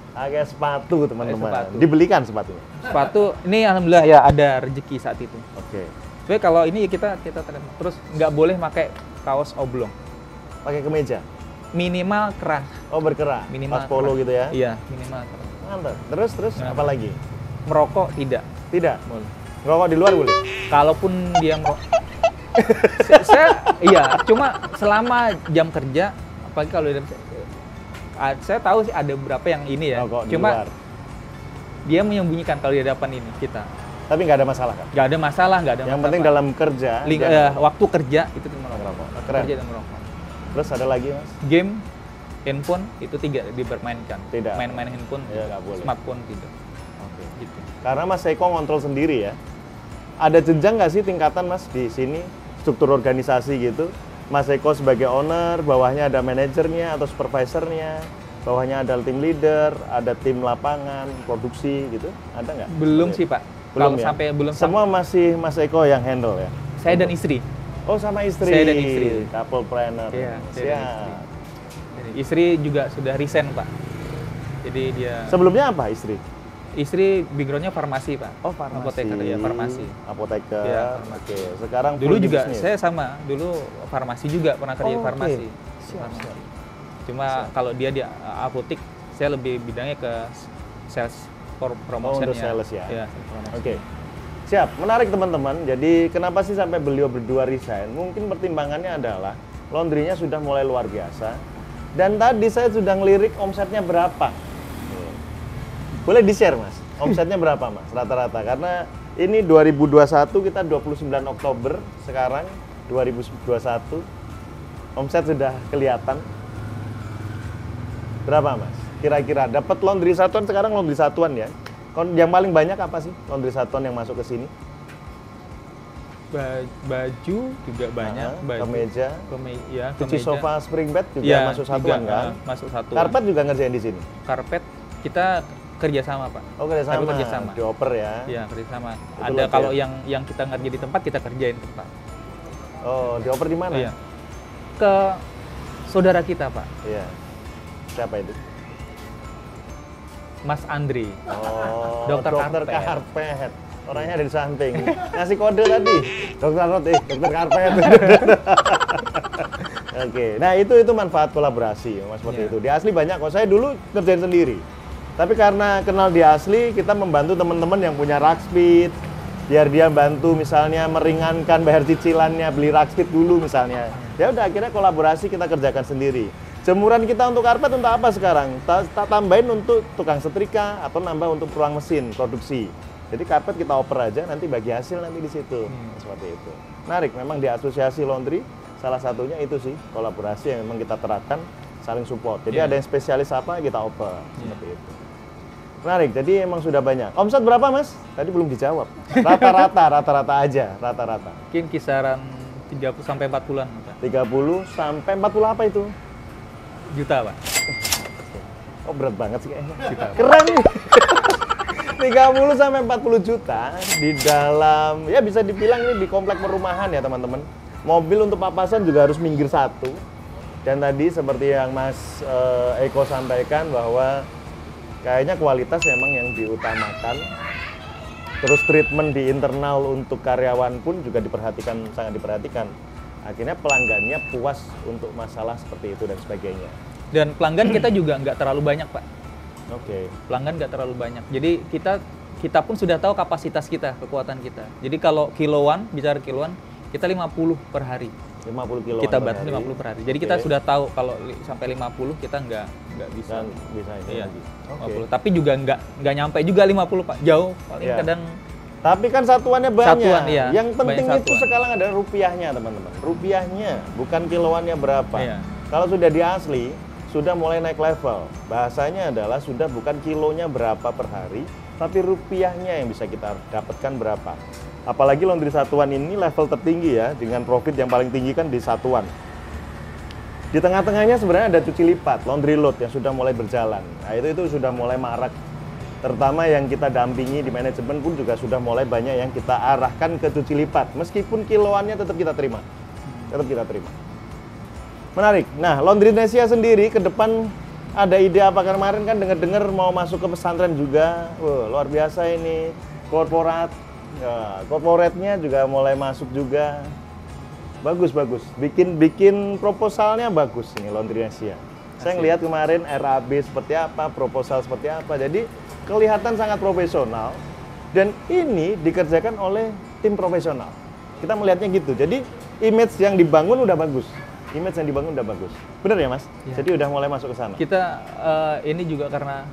[SPEAKER 1] Pakai sepatu, teman-teman.
[SPEAKER 2] sepatu.
[SPEAKER 1] Dibelikan sepatunya.
[SPEAKER 2] Sepatu ini alhamdulillah ya ada rezeki saat itu.
[SPEAKER 1] Oke.
[SPEAKER 2] Tapi kalau ini kita terus nggak boleh pakai kaos oblong.
[SPEAKER 1] Pakai kemeja.
[SPEAKER 2] Minimal kerah.
[SPEAKER 1] Oh, berkerah.
[SPEAKER 2] Minimal
[SPEAKER 1] Pas polo
[SPEAKER 2] kerah.
[SPEAKER 1] gitu ya.
[SPEAKER 2] Iya, minimal kerah.
[SPEAKER 1] Mantap. Terus
[SPEAKER 2] Nah.
[SPEAKER 1] apa lagi?
[SPEAKER 2] Merokok tidak.
[SPEAKER 1] Tidak.
[SPEAKER 2] Boleh.
[SPEAKER 1] Ngerokok di luar boleh?
[SPEAKER 2] Kalaupun dia merokok, iya, cuma selama jam kerja, apalagi kalau saya tahu sih ada beberapa yang ini ya.
[SPEAKER 1] Ngerokok di
[SPEAKER 2] Cuma
[SPEAKER 1] luar.
[SPEAKER 2] dia menyembunyikan kalau di hadapan ini kita.
[SPEAKER 1] Tapi nggak ada masalah kan?
[SPEAKER 2] Nggak ada masalah, nggak ada
[SPEAKER 1] Yang
[SPEAKER 2] masalah.
[SPEAKER 1] penting dalam kerja. dia-
[SPEAKER 2] Waktu kerja itu cuma
[SPEAKER 1] Merokok.
[SPEAKER 2] merokok.
[SPEAKER 1] Keren.
[SPEAKER 2] Kerja dan merokok.
[SPEAKER 1] Terus ada lagi, Mas?
[SPEAKER 2] Game, handphone itu tidak dipermainkan.
[SPEAKER 1] Tidak.
[SPEAKER 2] Main-main handphone,
[SPEAKER 1] Ya, nggak boleh.
[SPEAKER 2] smartphone tidak.
[SPEAKER 1] Oke.
[SPEAKER 2] Gitu.
[SPEAKER 1] Karena Mas Eko ngontrol sendiri ya. Ada jenjang nggak sih tingkatan Mas di sini struktur organisasi gitu? Mas Eko sebagai owner, bawahnya ada manajernya atau supervisornya, bawahnya ada tim leader, ada tim lapangan, produksi gitu. Ada nggak?
[SPEAKER 2] Belum
[SPEAKER 1] Seperti
[SPEAKER 2] sih
[SPEAKER 1] itu?
[SPEAKER 2] Pak.
[SPEAKER 1] Belum
[SPEAKER 2] Kalau
[SPEAKER 1] ya?
[SPEAKER 2] sampai belum
[SPEAKER 1] Semua masih Mas Eko yang handle ya?
[SPEAKER 2] saya dan istri.
[SPEAKER 1] Oh, sama istri.
[SPEAKER 2] Saya dan istri.
[SPEAKER 1] Couple planner.
[SPEAKER 2] Iya, saya dan
[SPEAKER 1] Siap.
[SPEAKER 2] Jadi, istri juga sudah resign Pak. Jadi dia
[SPEAKER 1] Sebelumnya apa istri?
[SPEAKER 2] istri backgroundnya farmasi Pak.
[SPEAKER 1] Oh, farmasi.
[SPEAKER 2] Apoteker ya farmasi.
[SPEAKER 1] Apoteker.
[SPEAKER 2] Iya,
[SPEAKER 1] Oke.
[SPEAKER 2] farmasi.
[SPEAKER 1] Sekarang
[SPEAKER 2] Dulu
[SPEAKER 1] full
[SPEAKER 2] juga
[SPEAKER 1] bisnis.
[SPEAKER 2] saya sama. Dulu farmasi juga pernah kerja
[SPEAKER 1] Oh,
[SPEAKER 2] farmasi.
[SPEAKER 1] oke. Siap,
[SPEAKER 2] Farmasi.
[SPEAKER 1] siap.
[SPEAKER 2] Cuma kalau dia di apotek, saya lebih bidangnya ke sales promotion
[SPEAKER 1] untuk sales ya?
[SPEAKER 2] Iya, sales promotion.
[SPEAKER 1] Oke. Siap, menarik teman-teman. Jadi kenapa sih sampai beliau berdua resign? Mungkin pertimbangannya adalah laundrynya sudah mulai luar biasa. Dan tadi saya sudah ngelirik omsetnya berapa. Boleh di-share Mas, omsetnya berapa Mas rata-rata? Karena ini 2021 kita 29 Oktober, sekarang 2021. Omset sudah kelihatan. Berapa Mas? Kira-kira dapat laundry satuan, sekarang laundry satuan ya. Yang paling banyak apa sih laundry satuan yang masuk ke sini?
[SPEAKER 2] Baju juga banyak, baju.
[SPEAKER 1] Kemeja,
[SPEAKER 2] Ya,
[SPEAKER 1] cuci
[SPEAKER 2] kemeja.
[SPEAKER 1] sofa, spring bed juga
[SPEAKER 2] Iya,
[SPEAKER 1] masuk satuan
[SPEAKER 2] juga,
[SPEAKER 1] kan?
[SPEAKER 2] masuk satuan.
[SPEAKER 1] Karpet juga ngerjain di sini.
[SPEAKER 2] Karpet kita kerjasama Pak.
[SPEAKER 1] Oh, kerjasama.
[SPEAKER 2] Tapi kerjasama.
[SPEAKER 1] Dioper ya.
[SPEAKER 2] Iya kerjasama.
[SPEAKER 1] Itu
[SPEAKER 2] Ada
[SPEAKER 1] loh,
[SPEAKER 2] kalau
[SPEAKER 1] ya.
[SPEAKER 2] yang kita ngerjain di tempat kita kerjain di tempat.
[SPEAKER 1] Oh, dioper di mana?
[SPEAKER 2] Iya. Ke saudara kita Pak,
[SPEAKER 1] Iya. Siapa itu?
[SPEAKER 2] Mas Andri.
[SPEAKER 1] Oh,
[SPEAKER 2] Dokter Karpet.
[SPEAKER 1] Karpet. Orangnya ada di samping. Ngasih kode tadi. Dokter Karpet, Dokter Karpet. Oke. Nah, itu manfaat kolaborasi, Mas, seperti
[SPEAKER 2] Iya.
[SPEAKER 1] itu. Di Asli banyak kok. Saya dulu kerjain sendiri. Tapi karena kenal di Asli, kita membantu teman-teman yang punya Rakspeed, biar dia bantu misalnya meringankan bayar cicilannya, beli Rakspeed dulu misalnya. Ya udah akhirnya kolaborasi kita kerjakan sendiri. Jemuran kita untuk karpet untuk apa sekarang? Tak tambahin untuk tukang setrika atau nambah untuk ruang mesin produksi. Jadi karpet kita oper aja, nanti bagi hasil nanti di situ. Seperti itu. Menarik, memang di asosiasi laundry salah satunya itu sih kolaborasi yang memang kita terapkan, saling support. Jadi
[SPEAKER 2] Iya.
[SPEAKER 1] ada yang spesialis apa kita oper seperti itu. Menarik, jadi emang sudah banyak. Omset berapa Mas? Tadi belum dijawab. Rata-rata aja, rata-rata.
[SPEAKER 2] Mungkin kisaran 30 sampai 40-an Pak.
[SPEAKER 1] 30 sampai 40 apa itu?
[SPEAKER 2] Juta Pak.
[SPEAKER 1] Oh berat banget sih kayaknya. Keren nih. 30 sampai 40 juta di dalam, ya bisa dibilang ini di komplek perumahan ya teman-teman. Mobil untuk papasan juga harus minggir satu. Dan tadi seperti yang Mas Eko sampaikan bahwa kayaknya kualitas memang yang diutamakan. Terus treatment di internal untuk karyawan pun juga diperhatikan, sangat diperhatikan. Akhirnya pelanggannya puas untuk masalah seperti itu dan sebagainya.
[SPEAKER 2] Dan pelanggan kita juga nggak terlalu banyak Pak.
[SPEAKER 1] Oke.
[SPEAKER 2] Pelanggan nggak terlalu banyak. Jadi kita kita pun sudah tahu kapasitas kita, kekuatan kita. Jadi kalau kiloan, bicara kiloan, kita 50 per hari.
[SPEAKER 1] 50 kilo
[SPEAKER 2] Kita batas 50 per hari. Jadi kita
[SPEAKER 1] Oke.
[SPEAKER 2] sudah tahu kalau sampai 50 kita nggak bisa.
[SPEAKER 1] Dan bisa ini
[SPEAKER 2] Iya,
[SPEAKER 1] lagi.
[SPEAKER 2] 50. Tapi juga nggak nyampe juga 50 Pak. Jauh, paling
[SPEAKER 1] Iya.
[SPEAKER 2] kadang
[SPEAKER 1] Tapi kan satuannya banyak.
[SPEAKER 2] Satuan, iya.
[SPEAKER 1] Yang penting
[SPEAKER 2] Banyak
[SPEAKER 1] itu
[SPEAKER 2] satuan.
[SPEAKER 1] sekarang adalah rupiahnya, teman-teman. Rupiahnya, bukan kiloannya berapa.
[SPEAKER 2] Iya.
[SPEAKER 1] Kalau sudah di asli, sudah mulai naik level. Bahasanya adalah sudah bukan kilonya berapa per hari, tapi rupiahnya yang bisa kita dapatkan berapa. Apalagi laundry satuan ini level tertinggi ya, dengan profit yang paling tinggi kan di satuan. Di tengah-tengahnya sebenarnya ada cuci lipat, laundry load yang sudah mulai berjalan. Nah, itu sudah mulai marak. Terutama yang kita dampingi di manajemen pun juga sudah mulai banyak yang kita arahkan ke cuci lipat. Meskipun kiloannya tetap kita terima. Tetap kita terima. Menarik. Nah, Laundry Indonesia sendiri ke depan ada ide apa? Kemarin kan dengar-dengar mau masuk ke pesantren juga. Wah, luar biasa ini. Korporat. Ya, korporatnya juga mulai masuk juga. Bagus, bagus. Bikin proposalnya bagus ini Laundry Indonesia. Saya ngelihat kemarin RAB seperti apa, proposal seperti apa. Jadi kelihatan sangat profesional dan ini dikerjakan oleh tim profesional. Kita melihatnya gitu. Jadi image yang dibangun udah bagus. Image yang dibangun udah bagus. Bener ya, Mas?
[SPEAKER 2] Ya.
[SPEAKER 1] Jadi udah mulai masuk ke sana.
[SPEAKER 2] kita ini juga karena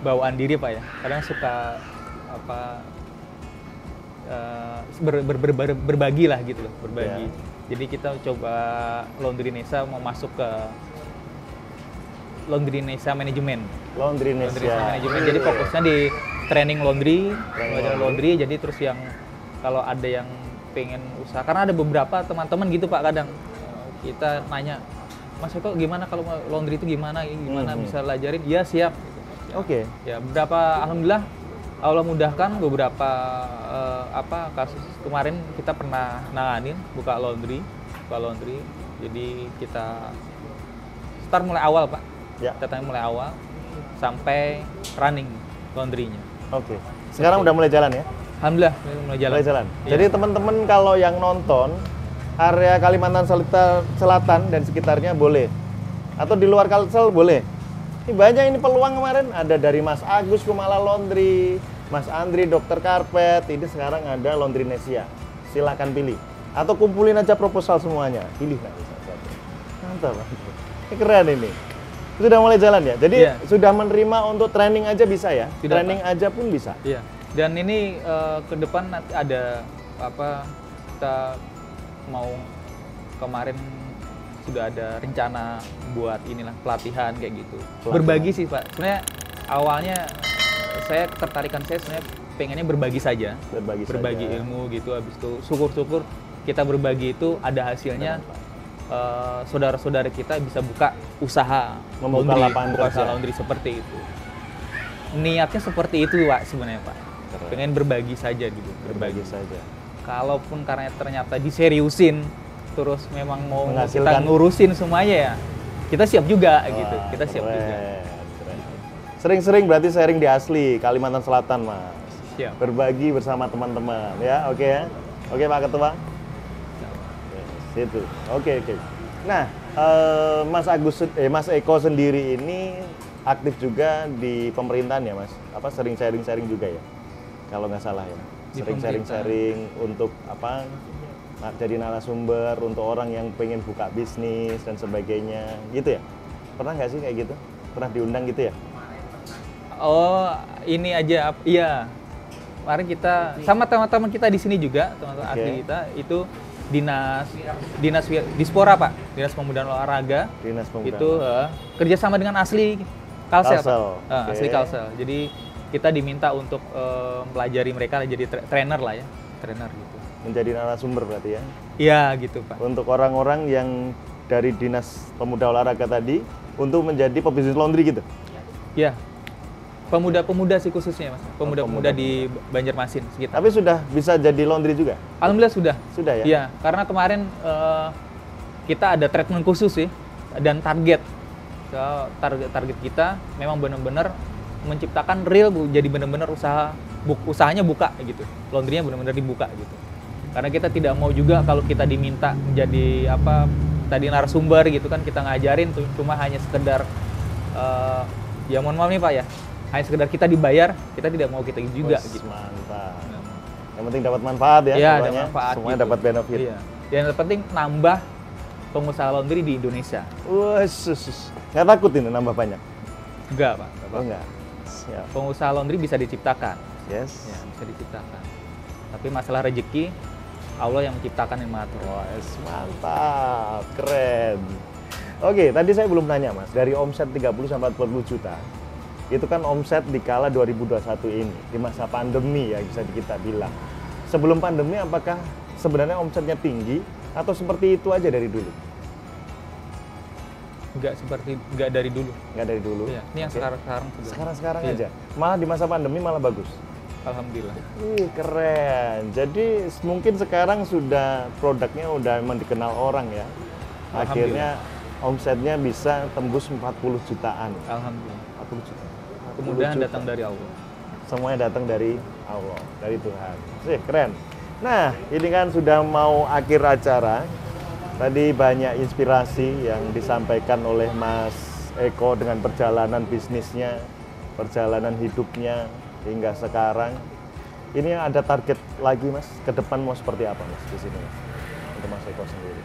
[SPEAKER 2] bawaan diri Pak ya. Kadang suka apa berbagi lah gitu loh, berbagi.
[SPEAKER 1] Ya.
[SPEAKER 2] Jadi kita coba Laundry Indonesia mau masuk ke Laundry Indonesia Manajemen.
[SPEAKER 1] Laundry
[SPEAKER 2] Laundry
[SPEAKER 1] Indonesia.
[SPEAKER 2] Indonesia Manajemen. Jadi fokusnya di training laundry,
[SPEAKER 1] Training
[SPEAKER 2] belajar laundry. Jadi terus yang kalau ada yang pengen usaha, karena ada beberapa teman-teman gitu Pak kadang kita nanya, Mas Eko gimana kalau mau laundry itu gimana bisa belajarin? Ya siap. Gitu.
[SPEAKER 1] Oke.
[SPEAKER 2] Ya beberapa alhamdulillah Allah mudahkan beberapa kasus kemarin kita pernah nanganin buka laundry. Jadi kita start mulai awal Pak.
[SPEAKER 1] Ya.
[SPEAKER 2] Kita mulai awal sampai running laundry-nya.
[SPEAKER 1] Oke. Sekarang udah mulai jalan ya?
[SPEAKER 2] Alhamdulillah mulai jalan.
[SPEAKER 1] Mulai jalan.
[SPEAKER 2] Iya.
[SPEAKER 1] Jadi teman-teman kalau yang nonton area Kalimantan Selatan dan sekitarnya boleh. Atau di luar Kalsel boleh. Ini banyak ini peluang kemarin. Ada dari Mas Agus Kumala Laundry, Mas Andri Dokter Karpet. Ini sekarang ada Laundry Indonesia. Silahkan pilih. Atau kumpulin aja proposal semuanya. Pilih nanti satu-satu. Mantap. Ini keren ini. Sudah mulai jalan ya? Jadi
[SPEAKER 2] Iya.
[SPEAKER 1] sudah menerima untuk training aja bisa ya?
[SPEAKER 2] Sudah,
[SPEAKER 1] Training aja pun bisa?
[SPEAKER 2] Iya. Dan ini ke depan nanti ada kita mau kemarin sudah ada rencana buat inilah pelatihan kayak gitu.
[SPEAKER 1] Pelatihan.
[SPEAKER 2] Berbagi sih Pak. Sebenarnya awalnya saya ketertarikan saya sebenarnya pengennya berbagi saja.
[SPEAKER 1] Berbagi saja.
[SPEAKER 2] Ilmu gitu. Habis itu syukur-syukur kita berbagi itu ada hasilnya. Saudara-saudara kita bisa buka usaha
[SPEAKER 1] Membuka
[SPEAKER 2] laundry,
[SPEAKER 1] lapangan
[SPEAKER 2] buka
[SPEAKER 1] kerja.
[SPEAKER 2] usaha laundry seperti itu. Niatnya seperti itu Pak sebenarnya Pak.
[SPEAKER 1] Keren.
[SPEAKER 2] Pengen berbagi saja gitu,
[SPEAKER 1] Berbagi saja.
[SPEAKER 2] Kalaupun karena ternyata diseriusin, terus memang mau
[SPEAKER 1] Menghasilkan.
[SPEAKER 2] kita ngurusin semuanya ya, kita siap juga
[SPEAKER 1] Wah,
[SPEAKER 2] gitu. Kita siap
[SPEAKER 1] keren,
[SPEAKER 2] juga.
[SPEAKER 1] keren. Sering-sering berarti sharing di asli Kalimantan Selatan, Mas.
[SPEAKER 2] Siap.
[SPEAKER 1] Berbagi bersama teman-teman ya, oke ya. Oke Pak Ketua. Situ. Oke. Nah, Mas Eko sendiri ini aktif juga di pemerintahan ya, Mas? Apa sering sharing-sharing juga ya? Kalau nggak salah ya.
[SPEAKER 2] Di
[SPEAKER 1] Sering sharing-sharing untuk apa? Jadi narasumber untuk orang yang pengen buka bisnis dan sebagainya, gitu ya? Pernah nggak sih kayak gitu? Pernah diundang gitu ya?
[SPEAKER 2] Oh, ini aja, iya. Kemarin kita sama teman-teman kita di sini juga, teman-teman
[SPEAKER 1] Oke.
[SPEAKER 2] asli kita itu Dispora Pak, Dinas Pemuda dan Olahraga.
[SPEAKER 1] Dinas Pemuda.
[SPEAKER 2] Itu kerjasama dengan asli Kalsel,
[SPEAKER 1] Kalsel,
[SPEAKER 2] Pak.
[SPEAKER 1] oke.
[SPEAKER 2] Asli Kalsel. Jadi kita diminta untuk pelajari mereka jadi trainer lah ya, trainer gitu.
[SPEAKER 1] Menjadi narasumber berarti ya?
[SPEAKER 2] Iya gitu Pak.
[SPEAKER 1] Untuk orang-orang yang dari Dinas Pemuda Olahraga tadi untuk menjadi pebisnis laundry gitu?
[SPEAKER 2] Iya. Pemuda-pemuda sih khususnya Mas.
[SPEAKER 1] pemuda.
[SPEAKER 2] Pemuda-pemuda di Banjarmasin sekitar.
[SPEAKER 1] Tapi sudah bisa jadi laundry juga?
[SPEAKER 2] Alhamdulillah sudah.
[SPEAKER 1] Sudah ya?
[SPEAKER 2] Iya, karena kemarin kita ada treatment khusus sih dan target. So, target kita memang benar-benar menciptakan real jadi benar-benar usahanya buka gitu. Laundry-nya benar-benar dibuka gitu. Karena kita tidak mau juga kalau kita diminta menjadi tadi narasumber gitu kan kita ngajarin cuma hanya sekedar ya mohon maaf nih Pak ya. hanya sekedar kita dibayar, kita tidak mau kita juga
[SPEAKER 1] Wes,
[SPEAKER 2] gitu.
[SPEAKER 1] mantap. Yang penting dapat manfaat ya,
[SPEAKER 2] Iya, ada
[SPEAKER 1] pokoknya.
[SPEAKER 2] manfaat
[SPEAKER 1] Semuanya
[SPEAKER 2] gitu.
[SPEAKER 1] dapat benefit.
[SPEAKER 2] Iya. Yang penting nambah pengusaha laundry di Indonesia.
[SPEAKER 1] Wes, nggak takut ini nambah banyak?
[SPEAKER 2] Enggak, Pak.
[SPEAKER 1] Oh enggak. Siap.
[SPEAKER 2] Pengusaha laundry bisa diciptakan.
[SPEAKER 1] Yes.
[SPEAKER 2] Ya, bisa diciptakan. Tapi masalah rezeki, Allah yang menciptakan yang mengatur.
[SPEAKER 1] Wes, mantap, keren. Oke, tadi saya belum nanya Mas, dari omset 30 sampai 40 juta, itu kan omset di kala 2021 ini, di masa pandemi ya bisa kita bilang. Sebelum pandemi apakah sebenarnya omsetnya tinggi atau seperti itu aja dari dulu?
[SPEAKER 2] Enggak dari dulu.
[SPEAKER 1] Nggak dari dulu?
[SPEAKER 2] Iya, ini yang
[SPEAKER 1] Oke.
[SPEAKER 2] sekarang sudah.
[SPEAKER 1] Sekarang-sekarang
[SPEAKER 2] Iya.
[SPEAKER 1] aja? Malah di masa pandemi malah bagus?
[SPEAKER 2] Alhamdulillah.
[SPEAKER 1] Wih, keren. Jadi mungkin sekarang sudah produknya udah memang dikenal orang ya. Akhirnya omsetnya bisa tembus 40 jutaan.
[SPEAKER 2] Alhamdulillah.
[SPEAKER 1] 40 juta. 40
[SPEAKER 2] Kemudahan
[SPEAKER 1] juta.
[SPEAKER 2] datang dari Allah.
[SPEAKER 1] Semuanya datang dari Allah, dari Tuhan. Keren. Nah, ini kan sudah mau akhir acara. Tadi banyak inspirasi yang disampaikan oleh Mas Eko dengan perjalanan bisnisnya, perjalanan hidupnya hingga sekarang. Ini ada target lagi Mas, ke depan mau seperti apa Mas di sini Mas? Untuk Mas Eko sendiri.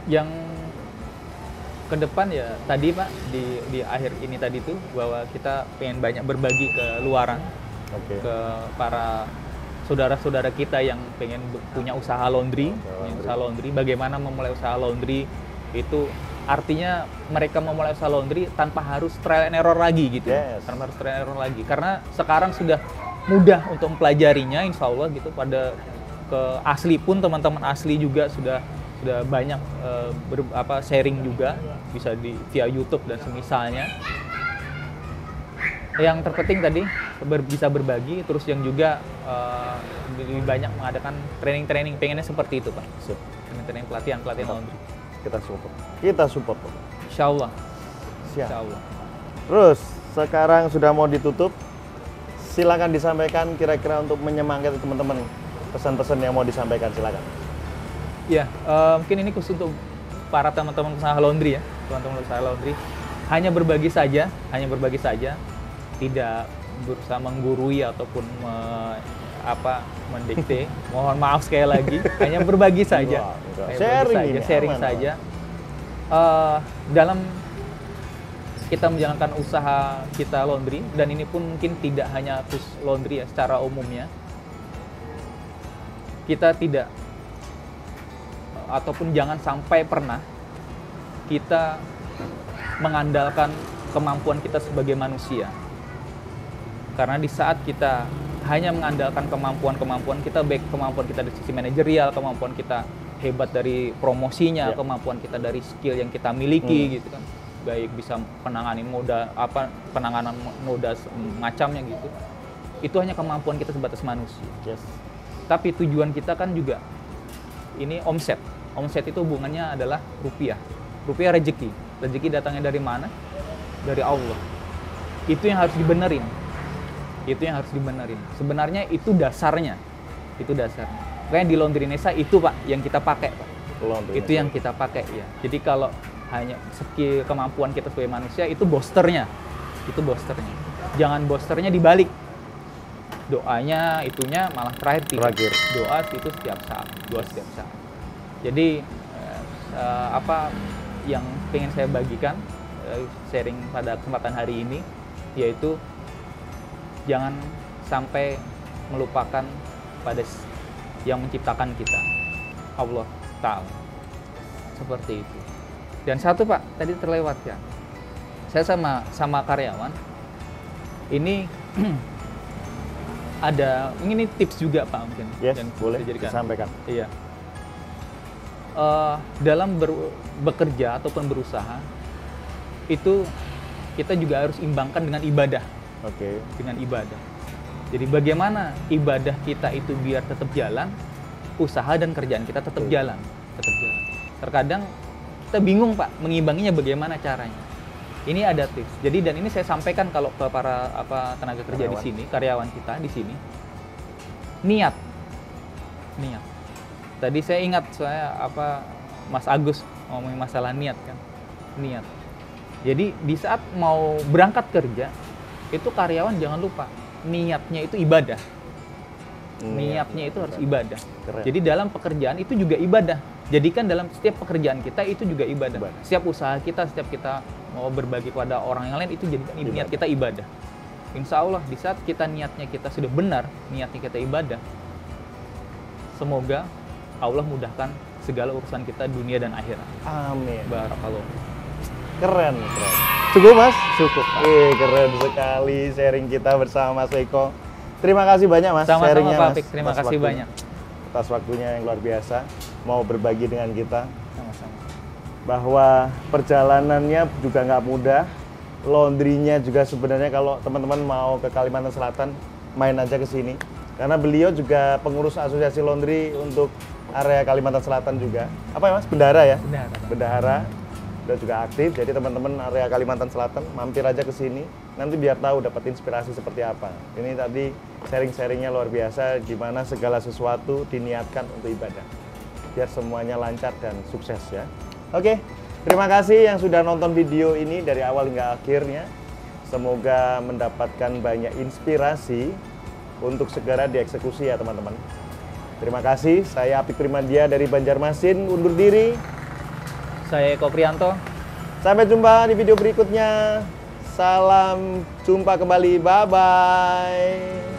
[SPEAKER 2] Yang ke depan ya tadi Pak di akhir ini tadi tuh bahwa kita pengen banyak berbagi ke luaran,
[SPEAKER 1] Oke.
[SPEAKER 2] ke para saudara-saudara kita yang pengen punya usaha laundry, bagaimana memulai usaha laundry itu artinya mereka memulai usaha laundry tanpa harus trial and error lagi gitu.
[SPEAKER 1] Yes.
[SPEAKER 2] Tanpa harus trial and error lagi karena sekarang sudah mudah untuk mempelajarinya insya Allah gitu. Pada ke asli pun teman-teman asli juga sudah banyak sharing juga bisa via YouTube dan semisalnya. Yang terpenting tadi bisa berbagi, terus yang juga lebih banyak mengadakan training-training, pengennya seperti itu Pak.
[SPEAKER 1] Sip.
[SPEAKER 2] Training pelatihan laundry.
[SPEAKER 1] Kita support. Kita support. Pak.
[SPEAKER 2] Insya Allah.
[SPEAKER 1] Siap.
[SPEAKER 2] Insya Allah.
[SPEAKER 1] Terus sekarang sudah mau ditutup. Silakan disampaikan kira-kira untuk menyemangati teman-teman pesan-pesan yang mau disampaikan, silakan.
[SPEAKER 2] Ya, mungkin ini khusus untuk para teman-teman usaha laundry ya, teman-teman usaha laundry. Hanya berbagi saja, tidak berusaha menggurui ataupun mendikte. Mohon maaf sekali lagi, hanya berbagi saja. Sharing saja. Dalam kita menjalankan usaha kita laundry, dan ini pun mungkin tidak hanya khusus laundry ya, secara umumnya. Kita tidak ataupun jangan sampai pernah kita mengandalkan kemampuan kita sebagai manusia. Karena di saat kita hanya mengandalkan kemampuan kita, baik kemampuan kita dari sisi manajerial, kemampuan kita hebat dari promosinya, kemampuan kita dari skill yang kita miliki gitu kan. Baik bisa penanganan moda macamnya gitu. Itu hanya kemampuan kita sebatas manusia.
[SPEAKER 1] Yes.
[SPEAKER 2] Tapi tujuan kita kan juga ini omset. Omset itu hubungannya adalah rupiah. Rupiah rezeki. Rezeki datangnya dari mana? Dari Allah. Itu yang harus dibenerin. Sebenarnya itu dasarnya. Makanya di Laundry Indonesia itu Pak yang kita pakai Pak. Itu yang kita pakai ya. Jadi kalau hanya skill kemampuan kita sebagai manusia itu boosternya. Jangan boosternya dibalik. Doanya itunya malah terakhir. Doa itu setiap saat. Jadi apa yang pengen saya bagikan sharing pada kesempatan hari ini yaitu jangan sampai melupakan pada yang menciptakan kita, Allah Ta'ala. Seperti itu. Dan satu Pak, tadi terlewatkan. Saya sama karyawan ini ini tips juga Pak mungkin.
[SPEAKER 1] Yes,
[SPEAKER 2] yang
[SPEAKER 1] boleh
[SPEAKER 2] dijadikan.
[SPEAKER 1] disampaikan.
[SPEAKER 2] Iya. Dalam bekerja ataupun berusaha itu kita juga harus imbangkan dengan ibadah.
[SPEAKER 1] Oke.
[SPEAKER 2] Dengan ibadah. Jadi bagaimana ibadah kita itu biar tetap jalan, usaha dan kerjaan kita tetap jalan. Terkadang kita bingung Pak mengimbanginya bagaimana caranya. Ini ada tips. Jadi dan ini saya sampaikan kalau ke para tenaga kerja di sini, karyawan kita di sini. Niat. Tadi saya ingat Mas Agus ngomongin masalah niat kan. Niat. Jadi di saat mau berangkat kerja, itu karyawan jangan lupa niatnya itu ibadah. Niatnya itu harus ibadah.
[SPEAKER 1] Keren.
[SPEAKER 2] Jadi dalam pekerjaan itu juga ibadah. Jadikan dalam setiap pekerjaan kita itu juga ibadah. Setiap usaha kita, setiap kita mau berbagi kepada orang yang lain itu jadikan niat kita ibadah. Insya Allah di saat kita niatnya kita sudah benar, niatnya kita ibadah, semoga Allah mudahkan segala urusan kita dunia dan akhirat.
[SPEAKER 1] Amin.
[SPEAKER 2] Barakallah.
[SPEAKER 1] Keren, keren. Cukup Mas?
[SPEAKER 2] Cukup, Pak.
[SPEAKER 1] Keren sekali sharing kita bersama Mas Eko. Terima kasih banyak Mas
[SPEAKER 2] Sama-sama,
[SPEAKER 1] sharingnya
[SPEAKER 2] Pak
[SPEAKER 1] Mas.
[SPEAKER 2] Apik. Terima
[SPEAKER 1] atas
[SPEAKER 2] kasih
[SPEAKER 1] waktunya.
[SPEAKER 2] banyak.
[SPEAKER 1] Atas waktunya yang luar biasa mau berbagi dengan kita.
[SPEAKER 2] Sama-sama.
[SPEAKER 1] Bahwa perjalanannya juga nggak mudah. Laundry-nya juga sebenarnya kalau teman-teman mau ke Kalimantan Selatan, main aja ke sini. Karena beliau juga pengurus asosiasi laundry untuk area Kalimantan Selatan juga. Apa ya Mas? Bendahara ya?
[SPEAKER 2] Bendahara, Pak.
[SPEAKER 1] Bendahara. Udah juga aktif, jadi teman-teman area Kalimantan Selatan mampir aja ke sini. Nanti biar tahu dapat inspirasi seperti apa. Ini tadi sharing-sharingnya luar biasa, gimana segala sesuatu diniatkan untuk ibadah. Biar semuanya lancar dan sukses ya. Oke, terima kasih yang sudah nonton video ini dari awal hingga akhirnya. Semoga mendapatkan banyak inspirasi untuk segera dieksekusi ya teman-teman. Terima kasih, saya Apik Primadia dari Banjarmasin, undur diri.
[SPEAKER 2] Saya Eko Prianto.
[SPEAKER 1] Sampai jumpa di video berikutnya. Salam jumpa kembali, bye-bye.